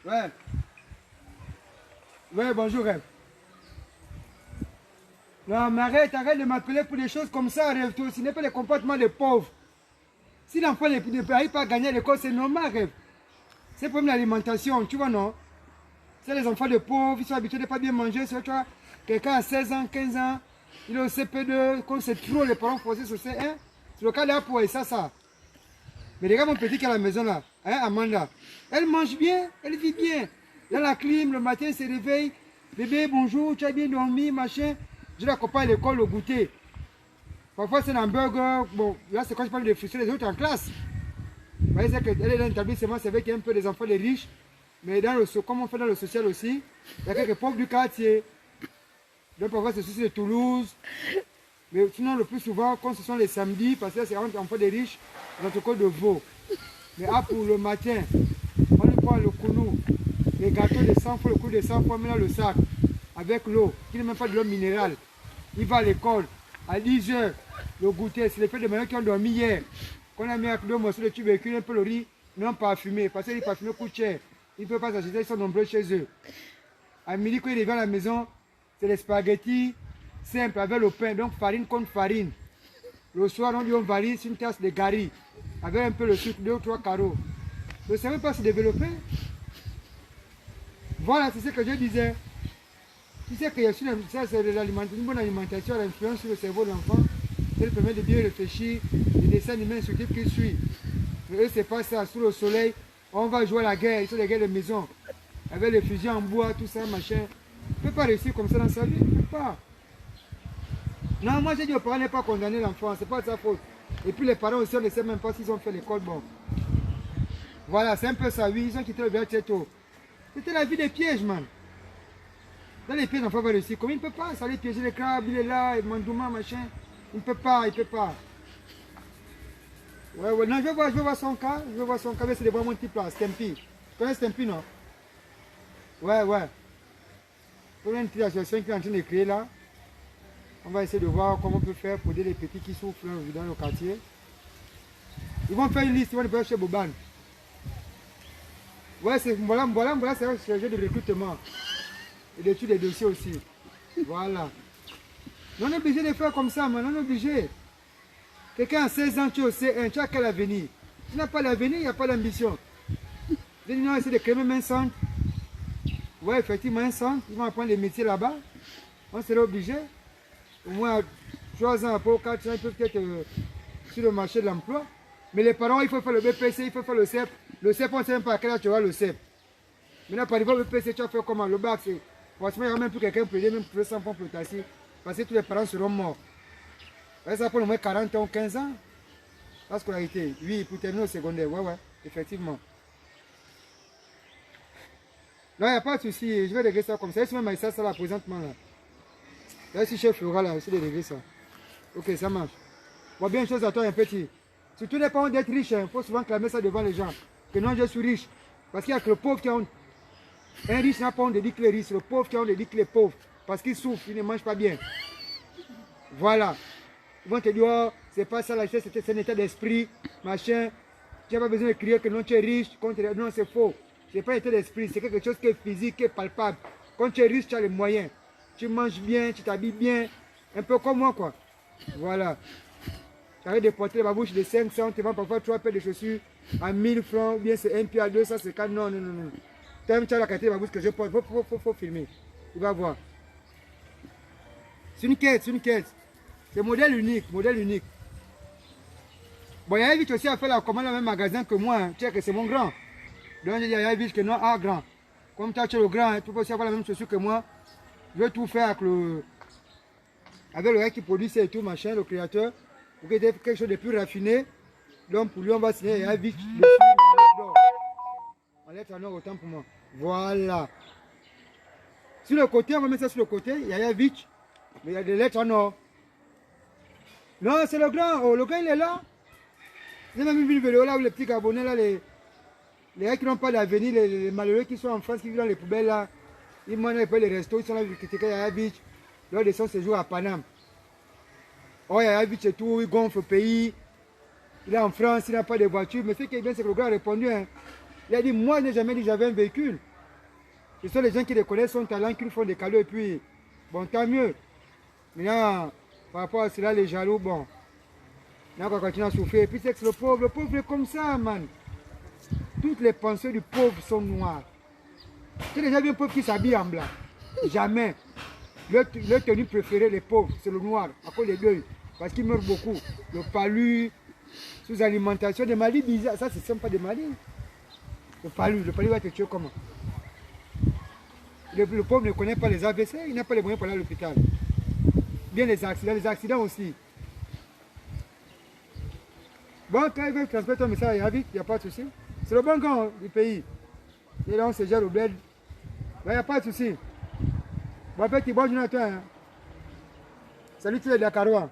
Ouais. Ouais, bonjour, Rêve. Non, mais arrête de m'appeler pour des choses comme ça, Rêve. Toi, ce n'est pas le comportement des pauvres. Si l'enfant n'arrive pas à gagner à l'école, c'est normal, Rêve. C'est pour l'alimentation, tu vois, non? C'est les enfants de pauvres, ils sont habitués de ne pas bien manger. Tu vois, quelqu'un à 16 ans, 15 ans, il est au CP2, quand c'est trop, les parents forcés sur C1. C'est le cas là pour ça. Mais regarde mon petit qui est à la maison là, hein, Amanda. Elle mange bien, elle vit bien. Dans la clim, le matin, elle se réveille. Bébé, bonjour, tu as bien dormi, machin. Je l'accompagne à l'école au goûter. Parfois, c'est un hamburger. Bon, là, c'est quand je parle de frustrer les autres en classe. Vous voyez, c'est qu'elle est dans un établissement, c'est vrai qu'il y a un peu des enfants des riches. Mais dans comme on fait dans le social aussi, il y a quelques pauvres du quartier. Donc, parfois, c'est ceci de Toulouse. Mais sinon, le plus souvent, quand ce sont les samedis, parce que c'est un enfant des riches, dans le côte de veau. Mais pour le matin, on lui prend le counou, les gâteaux de 100 fois, le coup de 100 fois, maintenant le sac, avec l'eau, qui n'est même pas de l'eau minérale. Il va à l'école, à 10 h, le goûter, c'est les fêtes de manière qui ont dormi hier. Qu'on a mis avec 2 morceaux de tubercule, un peu le riz, non parfumé, parce que les parfumés coûtent cher. Ils ne peuvent pas s'acheter, ils sont nombreux chez eux. À midi, quand il revient à la maison, c'est les spaghettis simples avec le pain, donc farine contre farine. Le soir, on lui on varie une tasse de gari avec un peu de sucre, 2 ou 3 carreaux. Vous ne savez pas se développer. Voilà, c'est ce que je disais. Tu sais que ça, c'est une bonne alimentation, l'influence sur le cerveau de l'enfant. Ça lui permet de bien réfléchir, les dessins humains sur qui suit. Mais eux, c'est pas ça. Sous le soleil, on va jouer à la guerre, ils sont des guerres de maison. Avec les fusils en bois, tout ça, machin. Il ne peut pas réussir comme ça dans sa vie, il ne peut pas. Non, moi j'ai dit aux parents ne pas condamner l'enfant, c'est pas de sa faute. Et puis les parents aussi, on ne sait même pas s'ils ont fait l'école, bon. Voilà, c'est un peu ça, oui, ils ont quitté le village très tôt. C'était la vie des pièges, man. Dans les pièges, l'enfant va réussir. Comme il ne peut pas, ça allait piéger les crabes, il est là, il mandouma, machin. Il ne peut pas, il ne peut pas. Ouais, non, je veux voir son cas, mais c'est de voir mon type là, Stampy. Tu connais Stampy, non? Ouais. Pour une petite association qui est en train de créer là. On va essayer de voir comment on peut faire pour aider les petits qui souffrent dans le quartier. Ils vont faire une liste, ils vont aller chez Boban. Ouais, voilà, c'est un sujet de recrutement. Et d'études des dossiers aussi. Voilà. On est obligé de faire comme ça, man. On est obligé. Quelqu'un a 16 ans, tu es au C1, tu as quel avenir? Tu n'as pas l'avenir, il n'y a pas l'ambition. Je dis non, essayer de créer même un centre. Ouais, effectivement, un centre. Ils vont apprendre les métiers là-bas. On serait obligé. Au moins 3 ans après, 4 ans, ils peuvent être sur le marché de l'emploi. Mais les parents, il faut faire le BPC, il faut faire le CEP. Le CEP, on ne sait même pas à quel âge tu auras le CEP. Maintenant, par exemple, le BPC, tu vas faire comment? Le bac, c'est. Franchement, il n'y aura même plus quelqu'un pour aider, même pour 100 francs pour le tasser. Parce que tous les parents seront morts. Ça prend au moins 40 ans, 15 ans. La scolarité. Oui, pour terminer au secondaire. Ouais, effectivement. Non, il n'y a pas de souci. Je vais régler ça comme ça. Je vais mettre ça là présentement là. Là, si chef fera là, j'essaie de régler ça. Ok, ça marche. Bon, bien une chose à toi, un petit. Surtout n'est pas honte d'être riche, il faut souvent clamer ça devant les gens. Que non, je suis riche. Parce qu'il y a que le pauvre qui a honte. Un riche n'a pas honte de dire qu'il est riche. C'est le pauvre qui a honte de dire qu'il est pauvre. Parce qu'il souffre, il ne mange pas bien. Voilà. Ils vont te dire, oh, c'est pas ça la richesse, c'est un état d'esprit, machin. Tu n'as pas besoin de crier que non, tu es riche. Non, c'est faux. Ce n'est pas un état d'esprit, c'est quelque chose qui est physique, qui est palpable. Quand tu es riche, tu as les moyens. Tu manges bien, tu t'habilles bien. Un peu comme moi, quoi. Voilà. Tu arrêtes de porter la bouche de 500, tu vends parfois 3 paires de chaussures à 1000 francs, ou bien c'est un pied à 200, c'est quand non. Tu as la qualité de ma bouche que je porte, faut filmer. Tu vas voir. C'est une quête, C'est modèle unique, Bon, il y a Yavich aussi à faire la commande dans le même magasin que moi. Tu sais que c'est mon grand. Donc, je dis à Yavich que non, grand. Comme tu es le grand, tu peux aussi avoir la même chaussure que moi. Je vais tout faire avec le gars qui produit ça et tout, machin, le créateur. Pour qu'il ait quelque chose de plus raffiné. Donc, pour lui, on va signer Yavich dessus en lettres d'or. En lettres en or, autant pour moi. Voilà. Sur le côté, on va mettre ça sur le côté. Il y a Yavich. Mais il y a des lettres en or. Non, c'est le grand. Oh, le grand, il est là. J'ai même vu une vidéo là où les petits Gabonais, là, les gars qui n'ont pas d'avenir, les malheureux qui sont en France, qui vivent dans les poubelles là, ils mangent les restos, ils sont là, ils critiquent Yaya Beach, lors de son séjour à Paname. Oh, Yaya Beach et tout, il gonfle le pays, il est en France, il n'a pas de voiture, mais ce qui est bien, c'est que le gars a répondu, hein. Il a dit, moi, je n'ai jamais dit que j'avais un véhicule. Ce sont les gens qui reconnaissent son talent, qui lui font des cadeaux et puis, bon, tant mieux. Maintenant, par rapport à cela, les jaloux, bon, on va continuer à souffrir. Et puis c'est que le pauvre est comme ça, man. Toutes les pensées du pauvre sont noires. C'est déjà bien pauvre qui s'habille en blanc. Jamais. Leur tenue préférée, les pauvres, c'est le noir, à cause des deuils. Parce qu'ils meurent beaucoup. Le palu, sous-alimentation, des maladies bizarres. Ça, c'est sympa des maladies. Le palu va te tuer comment? Le pauvre ne connaît pas les AVC, il n'a pas les moyens pour aller à l'hôpital. Bien les accidents aussi. Bon, quand ils veulent transmettre un message à vite, il n'y a pas de souci. C'est le bon gars du pays. Et là, on se gère au bled. Il n'y a pas de souci. Bon, petit bon journée à toi. Hein. Salut, tu es de la Dakarois.